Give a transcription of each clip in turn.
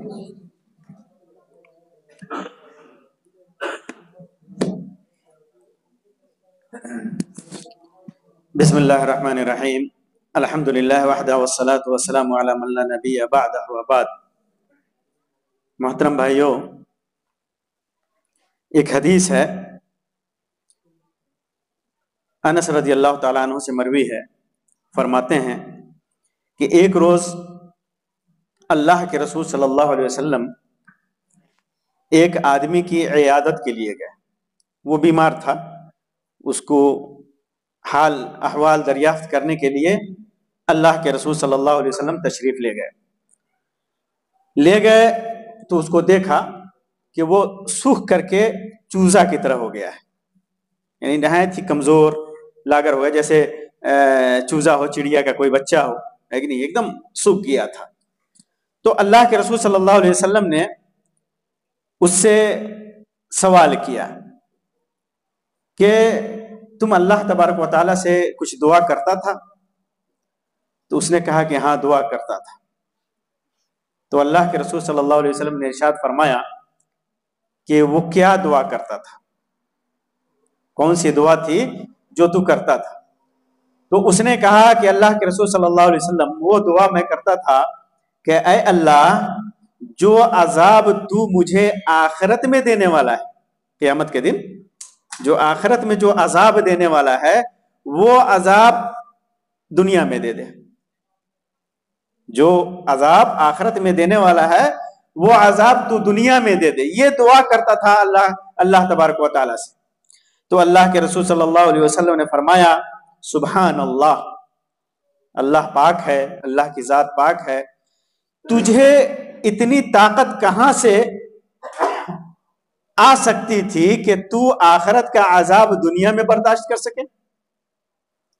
بسم اللہ الرحمن الرحیم، الحمد للہ وحدہ والصلاة والسلام علی من لا نبی بعدہ وبعد۔ محترم بھائیو، ایک حدیث ہے انس رضی اللہ تعالیٰ عنہ سے مروی ہے، فرماتے ہیں کہ ایک روز اللہ کے رسول صلی اللہ علیہ وسلم ایک آدمی کی عیادت کے لیے گئے۔ وہ بیمار تھا، اس کو حال احوال دریافت کرنے کے لیے اللہ کے رسول صلی اللہ علیہ وسلم تشریف لے گئے تو اس کو دیکھا کہ وہ سوکھ کر کے چوزا کی طرح ہو گیا ہے، یعنی نہایت ہی کمزور لاگر ہو گیا، جیسے چوزا ہو، چڑیا کا کوئی بچہ ہو، ہے کہ نہیں، ایک دم سوکھ گیا تھا۔ تو اللہ کے رسول صلی اللہ علیہ وسلم نے اس سے سوال کیا کہ تم اللہ تبارک و تعالیٰ سے کچھ دعا کرتا تھا؟ تو اس نے کہا کہ ہاں، دعا کرتا تھا۔ تو اللہ کے رسول صلی اللہ علیہ وسلم نے ارشاد فرمایا کہ وہ کیا دعا کرتا تھا، کون سی دعا تھی جو تو کرتا تھا؟ تو اس نے کہا کہ اللہ کے رسول صلی اللہ علیہ وسلم، وہ دعا میں کرتا تھا کہ اے اللہ، جو عذاب تو مجھے آخرت میں دینے والا ہے، قیامت کے دن جو آخرت میں جو عذاب دینے والا ہے، وہ عذاب دنیا میں دے دے۔ جو عذاب آخرت میں دینے والا ہے وہ عذاب تو دنیا میں دے دے۔ یہ دعا کرتا تھا اللہ تبارک و تعالیٰ سے۔ تو اللہ کے رسول صلی اللہ علیہ وسلم نے فرمایا سبحان اللہ، اللہ پاک ہے، اللہ کی ذات پاک ہے، تجھے اتنی طاقت کہاں سے آ سکتی تھی کہ تو آخرت کا عذاب دنیا میں برداشت کر سکے؟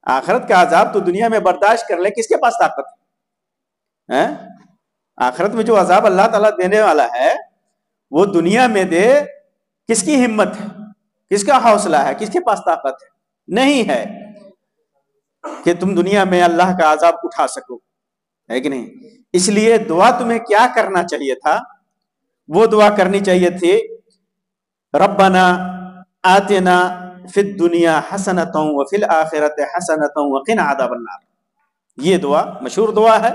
آخرت کا عذاب تو دنیا میں برداشت کر لے، کس کے پاس طاقت ہے؟ آخرت میں جو عذاب اللہ تعالیٰ دینے والا ہے وہ دنیا میں دے، کس کی ہمت ہے، کس کا حوصلہ ہے، کس کے پاس طاقت ہے؟ نہیں ہے کہ تم دنیا میں اللہ کا عذاب اٹھا سکو، ہے کہ نہیں؟ اس لیے دعا تمہیں کیا کرنا چاہیے تھا؟ وہ دعا کرنی چاہیے تھی ربنا آتنا فی الدنیا حسنۃ وفی الآخرۃ حسنۃ وقنا عذاب النار۔ یہ دعا مشہور دعا ہے،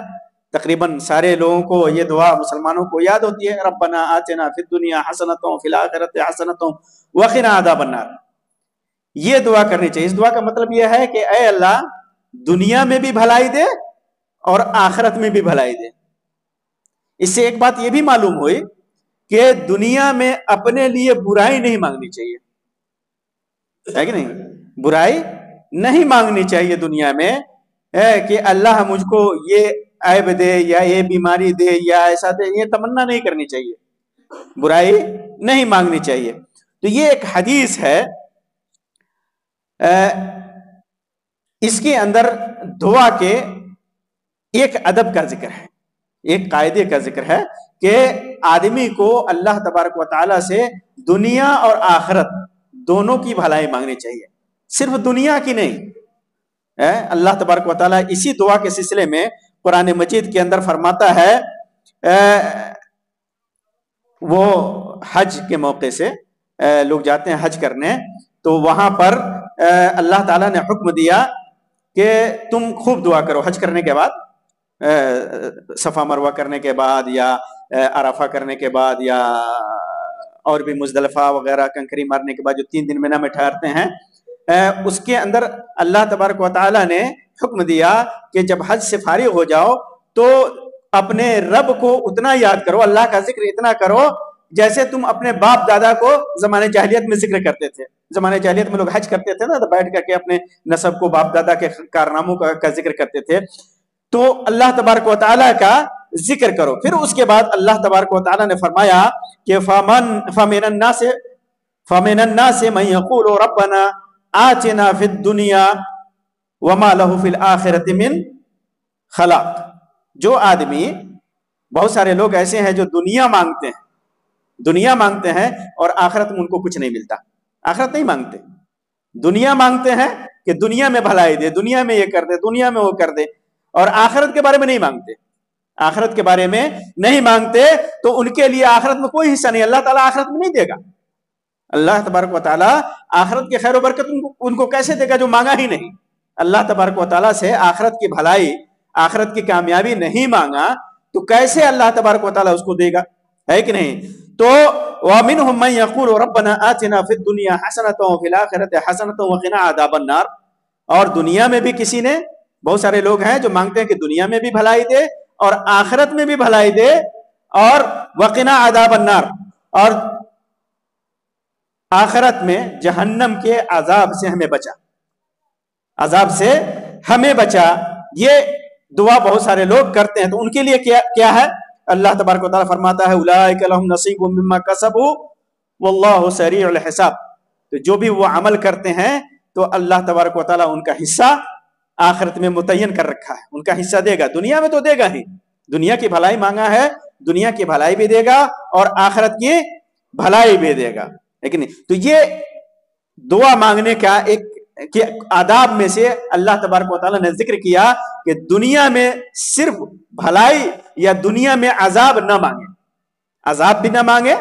تقریباً سارے لوگوں کو یہ دعا، مسلمانوں کو یاد ہوتی ہے، ربنا آتنا فی الدنیا حسنۃ وفی الآخرۃ حسنۃ وقنا عذاب النار۔ یہ دعا کرنی چاہیے۔ اس دعا کا مطلب یہ ہے کہ اے اللہ، دنیا میں بھی بھلائی دے اور آخرت میں بھی بھلائی دے۔ اس سے ایک بات یہ بھی معلوم ہوئی کہ دنیا میں اپنے لیے برائی نہیں مانگنی چاہیے، ہے کہ نہیں؟ برائی نہیں مانگنی چاہیے دنیا میں، کہ اللہ مجھ کو یہ عیب دے یا یہ بیماری دے یا ایسا دے، یہ تمنا نہیں کرنی چاہیے، برائی نہیں مانگنی چاہیے۔ تو یہ ایک حدیث ہے، اس کے اندر دعا کے ایک ادب کا ذکر ہے، ایک قاعدے کا ذکر ہے کہ آدمی کو اللہ تبارک و تعالیٰ سے دنیا اور آخرت دونوں کی بھلائی مانگنی چاہیے، صرف دنیا کی نہیں۔ اللہ تبارک و تعالیٰ اسی دعا کے سلسلے میں قرآن مجید کے اندر فرماتا ہے، وہ حج کے موقع سے لوگ جاتے ہیں حج کرنے، تو وہاں پر اللہ تعالیٰ نے حکم دیا کہ تم خوب دعا کرو حج کرنے کے بعد، صفا مروہ کرنے کے بعد یا عرفہ کرنے کے بعد یا اور بھی مزدلفہ وغیرہ کنکری مارنے کے بعد جو 3 دن مینا میں ٹھہرتے ہیں، اس کے اندر اللہ تبارک و تعالیٰ نے حکم دیا کہ جب حج سے فارغ ہو جاؤ تو اپنے رب کو اتنا یاد کرو، اللہ کا ذکر اتنا کرو جیسے تم اپنے باپ دادا کو زمانے جاہلیت میں ذکر کرتے تھے۔ زمانے جاہلیت میں لوگ حج کرتے تھے نا، تو بیٹھ کر کے اپنے نسب کو، باپ دادا کے کارناموں کا ذکر کرتے تھے۔ تو اللہ تبارک و تعالیٰ کا ذکر کرو۔ پھر اس کے بعد اللہ تبارک و تعالیٰ نے فرمایا کہ فَمِنَ النَّاسِ مَن يَقُولُ رَبَّنَا آتِنَا فِي الدُّنْيَا وَمَا لَهُ فِي الْآخِرَةِ مِنْ خَلَاقٍ۔ جو آدمی، بہت سارے لوگ ایسے ہیں جو دنیا مانگتے ہیں اور آخرت میں ان کو کچھ نہیں ملتا۔ آخرت نہیں مانگتے، دنیا مانگتے ہیں کہ دنیا میں بھلائی دے، دنیا میں یہ کر دے، دنیا میں وہ کر دے، اور آخرت کے بارے میں نہیں مانگتے۔ آخرت کے بارے میں نہیں مانگتے تو ان کے لیے آخرت میں کوئی حصہ نہیں، اللہ تعالیٰ آخرت میں نہیں دے گا۔ اللہ تبارک و تعالیٰ آخرت کے خیر و برکت ان کو کیسے دے گا جو مانگا ہی نہیں؟ اللہ تبارک و تعالیٰ سے آخرت کی بھلائی، آخرت کی کامیابی نہیں مانگا تو کیسے اللہ تبارک و تعالیٰ اس کو دے گا؟ ہے کہ نہیں؟ تو وَمِنْهُمْ مَنْ يَقُولُ رَبَّنَا آتِنَا فِي الدُّنْيَا حَسَنَةً وَفِي الْآخِرَةِ حَسَنَةً وَقِنَا عَذَابَ النَّارِ، اور دنیا میں بھی کسی نے، بہت سارے لوگ ہیں جو مانگتے ہیں کہ دنیا میں بھی بھلائی دے اور آخرت میں بھی بھلائی دے، اور وَقِنَا عَذَابَ النَّارِ، اور آخرت میں جہنم کے عذاب سے ہمیں بچا، عذاب سے ہمیں بچا۔ یہ دعا بہت سارے لوگ کرتے ہیں، تو ان کے لیے کیا ہے؟ اللہ تبارک و تعالیٰ فرماتا ہے اولئک لہم نصیب مما کسبوا واللہ سریع الحساب، تو جو بھی وہ عمل کرتے ہیں تو اللہ تبارک و تعالیٰ ان کا حصہ آخرت میں متعین کر رکھا ہے، ان کا حصہ دے گا۔ دنیا میں تو دے گا ہی، دنیا کی بھلائی مانگا ہے، دنیا کی بھلائی بھی دے گا اور آخرت کی بھلائی بھی دے گا، لیکن تو یہ دعا مانگنے کا ایک کہ آداب میں سے اللہ تبارک و تعالیٰ نے ذکر کیا کہ دنیا میں صرف بھلائی یا دنیا میں عذاب نہ مانگے، عذاب بھی نہ مانگے،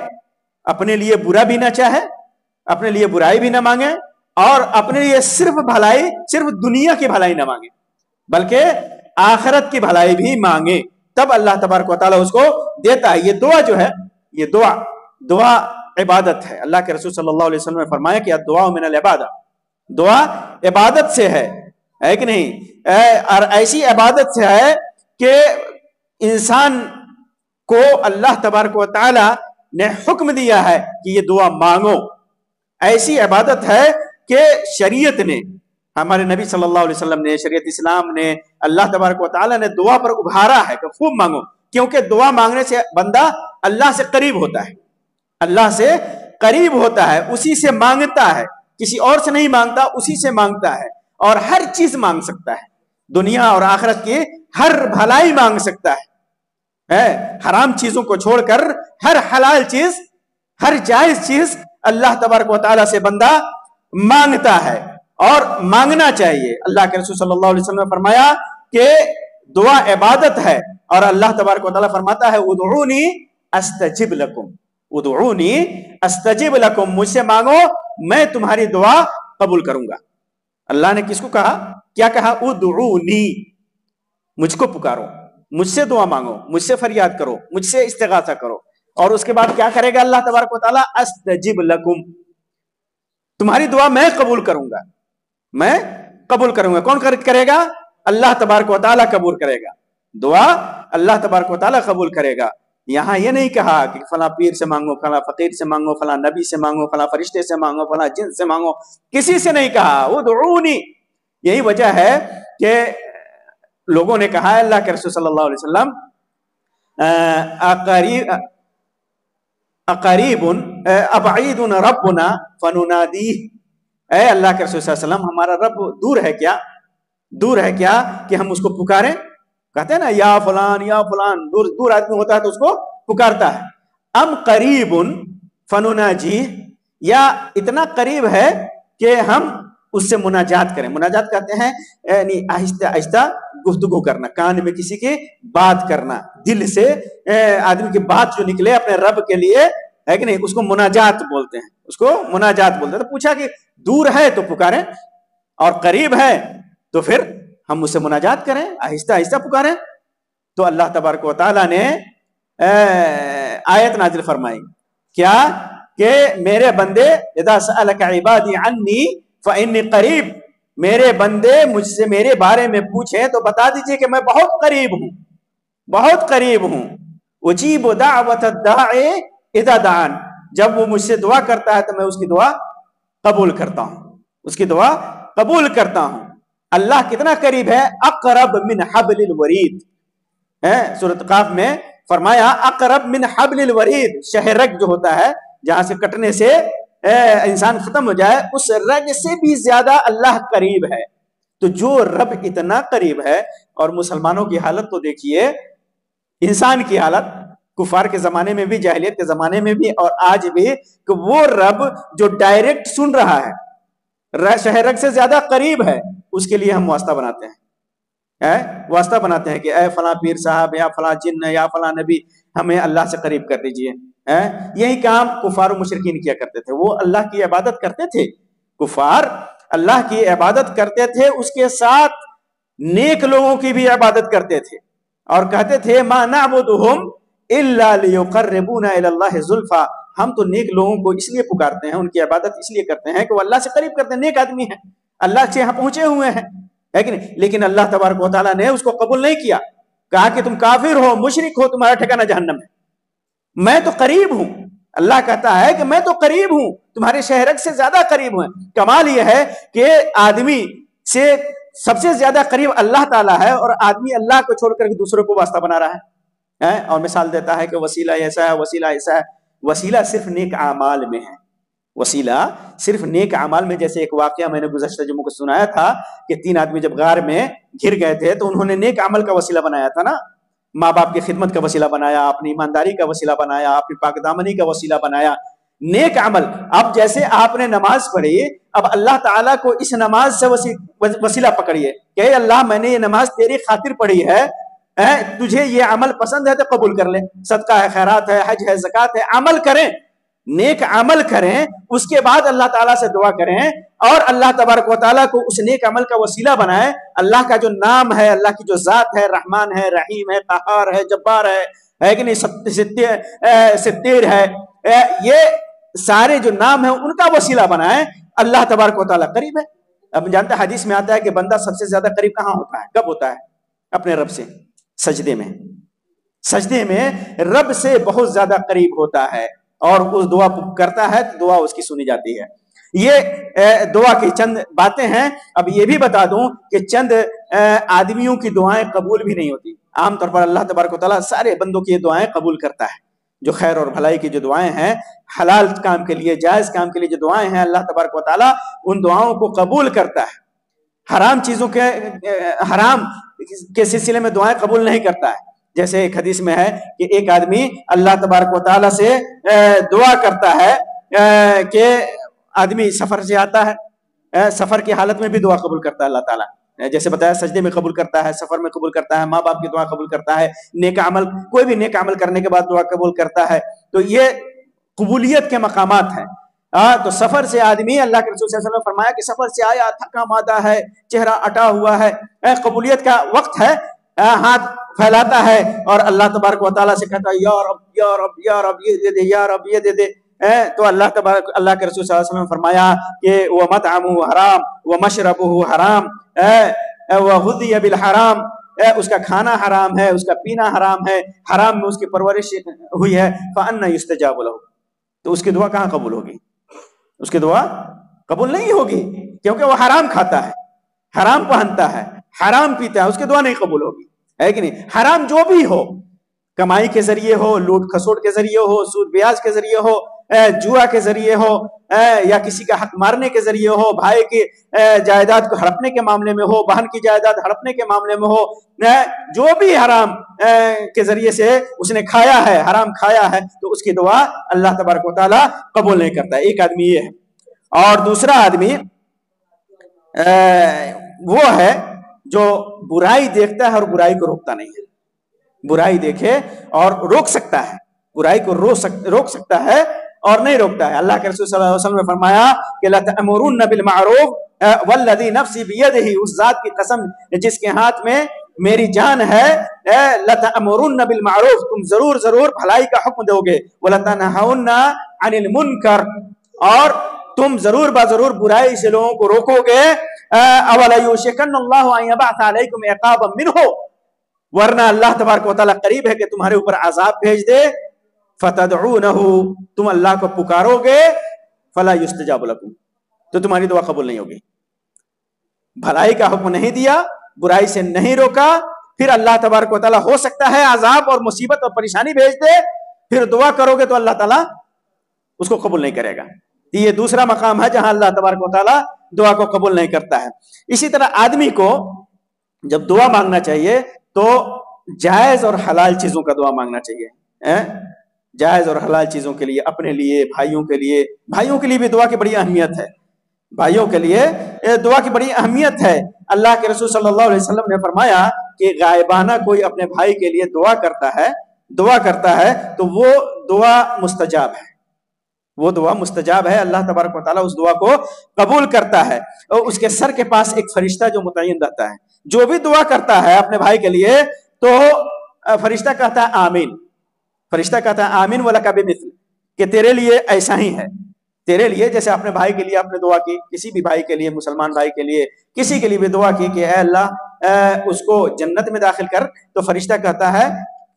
اپنے لیے برا بھی نہ چاہے، اپنے لیے برائی بھی نہ مانگے، اور اپنے لیے صرف بھلائی، صرف دنیا کی بھلائی نہ مانگے بلکہ آخرت کی بھلائی بھی مانگے، تب اللہ تبارک و تعالیٰ اس کو دیتا ہے۔ یہ دعا جو ہے، یہ دعا عبادت ہے۔ اللہ کے رسول صلی اللہ علیہ وسلم نے فرمایا کہ الدعاء من العبادہ، دعا عبادت سے ہے کہ نہیں؟ اور ایسی عبادت سے ہے کہ انسان کو اللہ تبارک و تعالی نے حکم دیا ہے کہ یہ دعا مانگو۔ ایسی عبادت ہے کہ شریعت نے، ہمارے نبی صلی اللہ علیہ وسلم نے، شریعت اسلام نے، اللہ تبارک و تعالی نے دعا پر ابھارا ہے کہ خوب مانگو، کیونکہ دعا مانگنے سے بندہ اللہ سے قریب ہوتا ہے، اللہ سے قریب ہوتا ہے، اسی سے مانگتا ہے، کسی اور سے نہیں مانگتا، اسی سے مانگتا ہے، اور ہر چیز مانگ سکتا ہے، دنیا اور آخرت کی ہر بھلائی مانگ سکتا ہے، حرام چیزوں کو چھوڑ کر ہر حلال چیز، ہر جائز چیز اللہ تبارک و تعالیٰ سے بندہ مانگتا ہے، اور مانگنا چاہیے۔ اللہ کے رسول صلی اللہ علیہ وسلم نے فرمایا کہ دعا عبادت ہے، اور اللہ تبارک و تعالیٰ فرماتا ہے ادعونی استجب لکم، ادعونی استجب لکم، مجھ سے مانگو میں تمہاری دعا قبول کروں گا۔ اللہ نے کس کو کہا؟ کیا کہا؟ ادعونی، مجھ کو پکارو، مجھ سے دعا مانگو، مجھ سے فریاد کرو، مجھ سے استغاثہ کرو، اور اس کے بعد کیا کرے گا اللہ تبارک و تعالیٰ؟ استجب لکم، تمہاری دعا میں قبول کروں گا، میں قبول کروں گا۔ کون کرے گا؟ اللہ تبارک و تعالیٰ قبول کرے گا، دعا اللہ تبارک و تعالیٰ قبول کرے گا۔ یہاں یہ نہیں کہا کہ فلاں پیر سے مانگو، فلاں فقیر سے مانگو، فلاں نبی سے مانگو، فلاں فرشتے سے مانگو، فلاں جن سے مانگو، کسی سے نہیں کہا ادعونی۔ یہی وجہ ہے کہ لوگوں نے کہا ہے اللہ کے رسول صلی اللہ علیہ وسلم اقریب ابعید ربنا فننادیہ، اے اللہ کے رسول صلی اللہ علیہ وسلم ہمارا رب دور ہے کیا؟ دور ہے کیا کہ ہم اس کو پکاریں؟ کہتے ہیں نا یا فلان یا فلان، دور آدمی ہوتا ہے تو اس کو پکارتا ہے۔ ام قریب فنناجیہ، یا اتنا قریب ہے کہ ہم اس سے مناجات کریں۔ مناجات کہتے ہیں یعنی آہستہ آہستہ گفتگو کرنا، کان میں کسی کی بات کرنا، دل سے آدمی کی بات جو نکلے اپنے رب کے لیے، ہے کہ نہیں، اس کو مناجات بولتے ہیں، اس کو مناجات بولتے ہیں۔ تو پوچھا کہ دور ہے تو پکاریں، اور قریب ہے تو پھر ہم اس سے مناجات کریں، آہستہ آہستہ پکاریں۔ تو اللہ تبارک و تعالیٰ نے آیت نازل فرمائی کیا کہ میرے بندے اذا سألک عبادی عنی فإنی قریب، میرے بندے مجھ سے میرے بارے میں پوچھیں تو بتا دیجئے کہ میں بہت قریب ہوں، بہت قریب ہوں۔ اجیب دعوت الداعی اذا دعان، جب وہ مجھ سے دعا کرتا ہے تو میں اس کی دعا قبول کرتا ہوں، اس کی دعا قبول کرتا ہوں۔ اللہ کتنا قریب ہے؟ اقرب من حبل الورید، سورۃ قاف میں فرمایا اقرب من حبل الورید، شہ رگ جو ہوتا ہے جہاں سے کٹنے سے انسان ختم ہو جائے، اس رگ سے بھی زیادہ اللہ قریب ہے۔ تو جو رب اتنا قریب ہے، اور مسلمانوں کی حالت تو دیکھیے، انسان کی حالت کفار کے زمانے میں بھی، جاہلیت کے زمانے میں بھی، اور آج بھی، کہ وہ رب جو ڈائریکٹ سن رہا ہے، شہ رگ سے زیادہ قریب ہے، اس کے لیے ہم واسطہ بناتے ہیں، واسطہ بناتے ہیں کہ اے فلاں پیر صاحب یا فلاں جن یا فلاں نبی ہمیں اللہ سے قریب کر دیجئے. یہی کام کفار و مشرکین کیا کرتے تھے. وہ اللہ کی عبادت کرتے تھے, کفار اللہ کی عبادت کرتے تھے, اس کے ساتھ نیک لوگوں کی بھی عبادت کرتے تھے, اور کہتے تھے ما نعبدہم الا لیقربونا الی اللہ زلفا, ہم تو نیک لوگوں کو اس لیے پکارتے ہیں, ان کی عبادت اس لیے کرتے ہیں کہ وہ اللہ سے قریب کرتے ہیں, نیک آدمی ہیں, اللہ سے یہاں پہنچے ہوئے ہیں, ہے کہ نہیں؟ لیکن اللہ تبارک و تعالیٰ نے اس کو قبول نہیں کیا, کہا کہ تم کافر ہو, مشرک ہو, تمہارا ٹھکانہ جہنم ہے. میں تو قریب ہوں, اللہ کہتا ہے کہ میں تو قریب ہوں, تمہارے شہرک سے زیادہ قریب ہوں. کمال یہ ہے کہ آدمی سے سب سے زیادہ قریب اللہ تعالیٰ ہے, اور آدمی اللہ کو چھوڑ کر دوسروں کو واسطہ بنا رہا ہے. اور مثال دیتا ہے کہ وسیلہ ایسا ہے, وسیلہ ایسا ہے. وسیلہ صرف نیک اعمال میں ہے, وسیلہ صرف نیک اعمال میں. جیسے ایک واقعہ میں نے گزشتہ جمعہ کو سنایا تھا کہ 3 آدمی جب غار میں گر گئے تھے تو انہوں نے نیک عمل کا وسیلہ بنایا تھا نا, ماں باپ کی خدمت کا وسیلہ بنایا, اپنی ایمانداری کا وسیلہ بنایا, اپنی پاک دامنی کا وسیلہ بنایا, نیک عمل. اب جیسے آپ نے نماز پڑھی, اب اللہ تعالیٰ کو اس نماز سے وسیلہ پکڑیے کہ اللہ میں نے یہ نماز تیری خاطر پڑھی ہے, تجھے یہ عمل پسند ہے تو قبول کر لے. صدقہ ہے, خیرات ہے, حج ہے, زکوٰۃ ہے, عمل کریں, نیک عمل کریں, اس کے بعد اللہ تعالیٰ سے دعا کریں, اور اللہ تبارک و تعالیٰ کو اس نیک عمل کا وسیلہ بنائیں. اللہ کا جو نام ہے, اللہ کی جو ذات ہے, رحمان ہے, رحیم ہے, قہار ہے, جبار ہے کہ نہیں, ستیر ہے, یہ سارے جو نام ہیں ان کا وسیلہ بنائیں. اللہ تبارک و تعالیٰ قریب ہے. اب جانتے ہیں حدیث میں آتا ہے کہ بندہ سب سے زیادہ قریب کہاں ہوتا ہے, کب ہوتا ہے؟ اپنے رب سے, سجدے میں. سجدے میں رب سے بہت زیادہ قریب ہوتا ہے, اور اس دعا کرتا ہے تو دعا اس کی سنی جاتی ہے. یہ دعا کی چند باتیں ہیں. اب یہ بھی بتا دوں کہ چند آدمیوں کی دعائیں قبول بھی نہیں ہوتی. عام طور پر اللہ تبارک و تعالیٰ سارے بندوں کی دعائیں قبول کرتا ہے. جو خیر اور بھلائی کی جو دعائیں ہیں, حلال کام کے لیے, جائز کام کے لیے جو دعائیں ہیں, اللہ تبارک و تعالیٰ ان دعاؤں کو قبول کرتا ہے. حرام چیزوں کے, حرام کے سلسلے میں دعائیں قبول نہیں کرتا ہے. جیسے ایک حدیث میں ہے کہ ایک آدمی اللہ تبارک و تعالیٰ سے دعا کرتا ہے کہ آدمی سفر سے آتا ہے, سفر کی حالت میں بھی دعا قبول کرتا ہے اللہ تعالیٰ. جیسے بتایا, سجدے میں قبول کرتا ہے, سفر میں قبول کرتا ہے, ماں باپ کی دعا قبول کرتا ہے, نیک عمل, کوئی بھی نیک عمل کرنے کے بعد دعا قبول کرتا ہے. تو یہ قبولیت کے مقامات ہیں. تو سفر سے آدمی, اللہ کے رسول صلی اللہ علیہ وسلم نے فرمایا کہ سفر سے آیا, تھکا مادہ ہے, چہرہ اٹا ہوا ہے, قبولیت کا وقت ہے, ہاتھ پھیلاتا ہے اور اللہ تبارک و تعالیٰ سے کہتا ہے یا رب یا رب یا رب یہ دے دے, یا رب یہ دے دے. تو اللہ تبارک, اللہ کے رسول صلی اللہ علیہ وسلم نے فرمایا کہ وَمَطْعَمُهُ حرام وَمَشْرَبُهُ حرام وَغُذِّيَ بِالْحَرام, اس کا کھانا حرام ہے, اس کا پینا حرام ہے, حرام میں اس کی پرورش ہوئی ہے. فَأَنَّ يُسْتَجَابُ لَهُ, تو اس کی دعا کہاں قبول ہوگی؟ اس کی دعا قبول نہیں ہوگی, کیونکہ وہ حرام کھاتا ہے, حرام پہنتا ہے, حرام پیتا ہے, اس کی دعا نہیں قبول ہوگی, ہے کہ نہیں؟ حرام جو بھی ہو, کمائی کے ذریعے ہو, لوٹ کھسوٹ کے ذریعے ہو, سود بیاج کے ذریعے ہو, جوا کے ذریعے ہو, یا کسی کا حق مارنے کے ذریعے ہو, بھائی کی جائیداد کو ہڑپنے کے معاملے میں ہو, بہن کی جائیداد ہڑپنے کے معاملے میں ہو, جو بھی حرام کے ذریعے سے اس نے کھایا ہے, حرام کھایا ہے, تو اس کی دعا اللہ تبارک و تعالیٰ قبول نہیں کرتا. ایک آدمی یہ ہے. اور دوسرا آدمی وہ ہے جو برائی دیکھتا ہے اور برائی کو روکتا نہیں ہے. برائی دیکھے اور روک سکتا ہے, برائی کو روک سکتا ہے اور نہیں روکتا ہے. اللہ کے رسول صلی اللہ علیہ وسلم نے فرمایا کہ لَتَأْمُرُنَّ بِالْمَعْرُوفِ وَالَّذِي نَفْسِي بِيَدِهِ, اس ذات کی قسم جس کے ہاتھ میں میری جان ہے, لَتَأْمُرُنَّ بِالْمَعْرُوفِ, تم ضرور ضرور بھلائی کا حکم دو گے, وَلَتَنْهَوْنَ عَنِ الْمُنْكَرِ, اور تم ضرور ضرور برائی سے لوگوں کو روکو گے. أَوَلَا يُوشِكَنَّ اللَّهُ أَن يَبْعَثَ عَلَيْكُمْ عِقَابًا مِّنْهُ, ورنہ اللہ تبارک و تعالیٰ قریب ہے کہ تمہارے اوپر عذاب بھیج دے. فَتَدْعُونَهُ, تم اللہ کو پکارو گے, فَلَا يُسْتَجَابُ لَكُمْ, تو تمہاری دعا قبول نہیں ہوگی. بھلائی کا حکم نہیں دیا, برائی سے نہیں روکا, پھر اللہ تبارک و تعالیٰ ہو سکتا ہے عذاب اور مصیبت اور پریشانی بھیج دے, پھر دعا کرو گے تو اللہ تعالیٰ اس کو قبول نہیں کرے گا. یہ دوسرا مقام ہے جہاں اللہ تبارک و تعالیٰ دعا کو قبول نہیں کرتا ہے. اسی طرح آدمی کو جب دعا مانگنا چاہیے تو جائز اور حلال چیزوں کا دعا مانگنا چاہیے. جائز اور حلال چیزوں کے لیے, اپنے لیے, بھائیوں کے لیے بھی دعا کی بڑی اہمیت ہے. بھائیوں کے لیے دعا کی بڑی اہمیت ہے۔ اللہ کے رسول صلی اللہ علیہ وسلم نے فرمایا کہ غائبانہ کوئی اپنے بھائی کے لیے دعا کرتا ہے تو وہ دعا مستجاب ہے، وہ دعا مستجاب ہے، اللہ تبارک و تعالیٰ اس دعا کو قبول کرتا ہے، اور اس کے سر کے پاس ایک فرشتہ جو متعین رہتا ہے، جو بھی دعا کرتا ہے اپنے بھائی کے لیے تو فرشتہ کہتا ہے آمین، فرشتہ کہتا ہے آمین وَلَكَ بِمِثْلِ، کہ تیرے لیے ایسا ہی ہے، تیرے لیے جیسے اپنے بھائی کے لیے آپ نے دعا کی، کسی بھی بھائی کے لیے، مسلمان بھائی کے لیے، کسی کے لیے بھی دعا کی کہ اے اللہ اس کو جنت میں داخل کر، تو فرشتہ کہتا ہے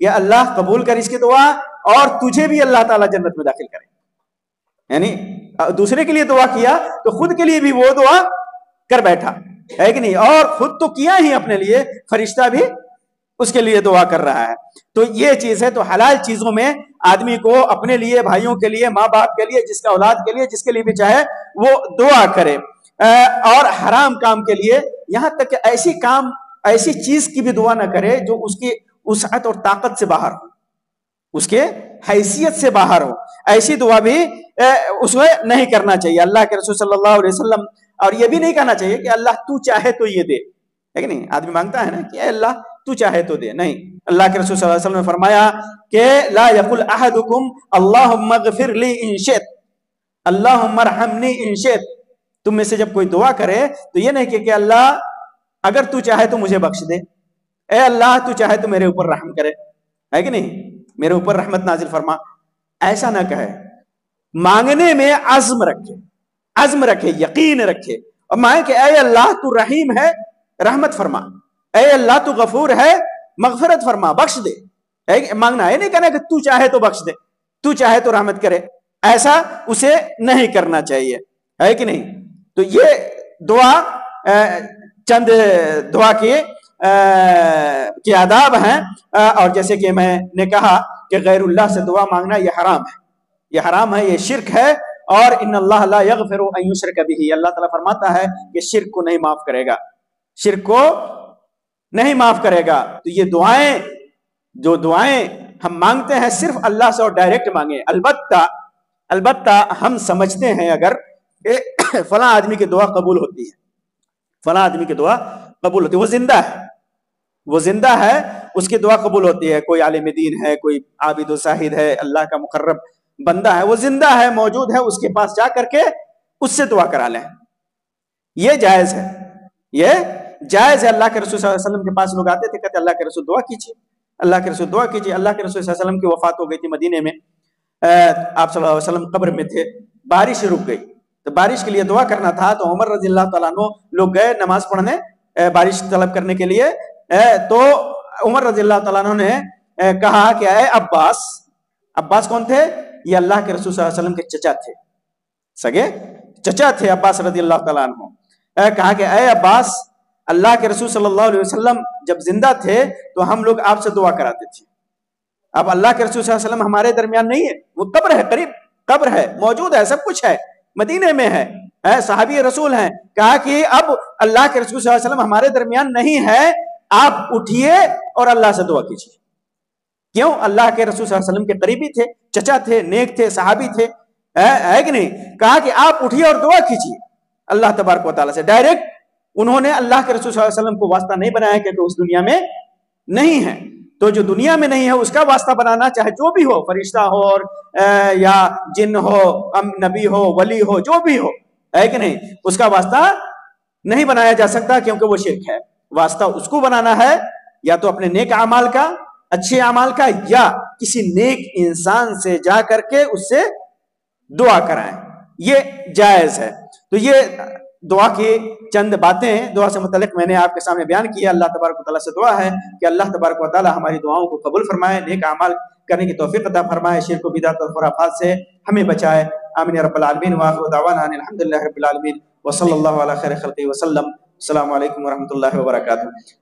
کہ اللہ قبول کر اس کی دعا، اور تجھے بھی اللہ تعالیٰ جنت میں داخل کرے۔ یعنی دوسرے کے لیے دعا کیا تو خود کے لیے بھی وہ دعا کر بیٹھا ہے کہ نہیں، اور خود تو کیا ہی اپنے لیے، فرشتہ بھی اس کے لیے دعا کر رہا ہے۔ تو یہ چیز ہے، تو حلال چیزوں میں آدمی کو اپنے لیے، بھائیوں کے لیے، ماں باپ کے لیے، جس کا اولاد کے لیے، جس کے لیے بھی چاہے وہ دعا کرے، اور حرام کام کے لیے یہاں تک کہ ایسی چیز کی بھی دعا نہ کرے جو اس کی وسعت اور طاقت سے باہر ہو، اس کے حیثیت سے باہر ہو، ایسی دعا بھی اس میں نہیں کرنا چاہیے۔ اللہ کے رسول صلی اللہ علیہ وسلم، اور یہ بھی نہیں کہنا چاہیے کہ اللہ تو چاہے تو یہ دے، ہے کہ نہیں، آدمی مانگتا ہے نا کہ اے اللہ تو چاہے تو دے، نہیں، اللہ کے رسول صلی اللہ علیہ وسلم نے فرمایا کہ لا یقل احدکم اللہم اغفر لی ان شئت اللہم ارحمنی ان شئت، تم میں سے جب کوئی دعا کرے تو یہ نہیں کہ اللہ اگر تو چاہے تو مجھے بخش دے، اے اللہ تو چاہے تو میرے اوپر رحم کرے، ہے کہ نہیں، میرے اوپر رحمت نازل فرما، ایسا نہ کہے۔ مانگنے میں عزم رکھے، یقین رکھے، اور مانگے کہ اے اللہ تو رحیم ہے، رحمت فرما، اے اللہ تو غفور ہے، مغفرت فرما، بخش دے۔ مانگنا ہے نہیں کہنا کہ تو چاہے تو بخش دے، تو چاہے تو رحمت کرے، ایسا اسے نہیں کرنا چاہیے، ہے کہ نہیں۔ تو یہ دعا چند دعا کے آداب ہیں، اور جیسے کہ میں نے کہا کہ غیر اللہ سے دعا مانگنا یہ حرام ہے، یہ شرک ہے، اور ان اللہ لا یغفر ان یشرک بہ، اللہ تعالیٰ فرماتا ہے کہ شرک کو نہیں معاف کرے گا، شرک کو نہیں معاف کرے گا۔ تو یہ دعائیں ہم مانگتے ہیں صرف اللہ سے، اور ڈائریکٹ مانگیں، البتہ ہم سمجھتے ہیں اگر کہ فلاں آدمی کی دعا قبول ہوتی ہے، فلاں آدمی کی دعا قبول ہوتی ہے، وہ زندہ ہے، اس کی دعا قبول ہوتی ہے، کوئی عالم دین ہے، کوئی عابد و زاہد ہے، اللہ کا مقرب بندہ ہے، وہ زندہ ہے، موجود ہے، اس کے پاس جا کر کے اس سے دعا کرا لیں، یہ جائز ہے، یہ جائز ہے۔ اللہ کے رسول صلی اللہ علیہ وسلم کے پاس لوگ آتے تھے، کہتے اللہ کے رسول دعا کیجیے، اللہ کے رسول دعا کیجیے۔ اللہ کے رسول صلی اللہ علیہ وسلم کی وفات ہو گئی تھی مدینے میں، آپ صلی اللہ علیہ وسلم قبر میں تھے، بارش رک گئی، تو بارش کے لیے دعا کرنا تھا، تو عمر رضی اللہ تعالیٰ عنہ لوگ گئے نماز پڑھنے، بارش طلب کرنے کے لیے، تو عمر رضی اللہ تعالیٰ عنہ نے کہا کہ اے عباس کون تھے؟ یہ اللہ کے رسول صلی اللہ علیہ وسلم کے چچا تھے، سگے چچا تھے عباس رضی اللہ تعالیٰ عنہ، کہا کہ اے عباس، اللہ کے رسول صلی اللہ علیہ وسلم جب زندہ تھے تو ہم لوگ آپ سے دعا کراتے تھے، اب اللہ کے رسول صلی اللہ علیہ وسلم ہمارے درمیان نہیں ہے، وہ قبر ہے، قریب قبر ہے، موجود ہے، سب کچھ ہے، مدینے میں ہے، صحابی رسول ہیں، کہا کہ اب اللہ کے رسول صلی اللہ علیہ وسلم ہمارے درمیان نہیں ہے، آپ اٹھیے اور اللہ سے دعا کیجیے۔ کیوں؟ اللہ کے رسول صلی اللہ علیہ وسلم کے قریبی تھے، چچا تھے، نیک تھے، صحابی تھے، ہے کہ نہیں؟ کہا کہ آپ اٹھیے اور دعا کیجیے اللہ تبارک و تعالیٰ سے، ڈائریکٹ انہوں نے اللہ کے رسول صلی اللہ علیہ وسلم کو واسطہ نہیں بنایا کہ اس دنیا میں نہیں ہے، تو جو دنیا میں نہیں ہے اس کا واسطہ بنانا، چاہے جو بھی ہو، فرشتہ ہو اور یا جن ہو، نبی ہو، ولی ہو، جو بھی ہو، ہے کہ نہیں، اس کا واسطہ نہیں بنایا جا سکتا، کیونکہ وہ شرک ہے۔ واسطہ اس کو بنانا ہے یا تو اپنے نیک اعمال کا، اچھے اعمال کا، یا کسی نیک انسان سے جا کر کے اس سے دعا کرائیں، یہ جائز ہے۔ تو یہ دعا کی چند باتیں دعا سے متعلق میں نے آپ کے سامنے بیان کیا۔ اللہ تبارک و تعالیٰ سے دعا ہے کہ اللہ تبارک و تعالیٰ ہماری دعاؤں کو قبول فرمائے، نیک اعمال کرنے کی توفیق عطا فرمائے، شرک و بدعت اور خرافات سے ہمیں بچائے، آمین یا رب العالمین، وآخر دعوانا ان الحمد للہ رب العالمین، وصلی اللہ علی خیر خلقہ وسلم۔ السلام علیکم ورحمۃ اللہ وبرکاتہ۔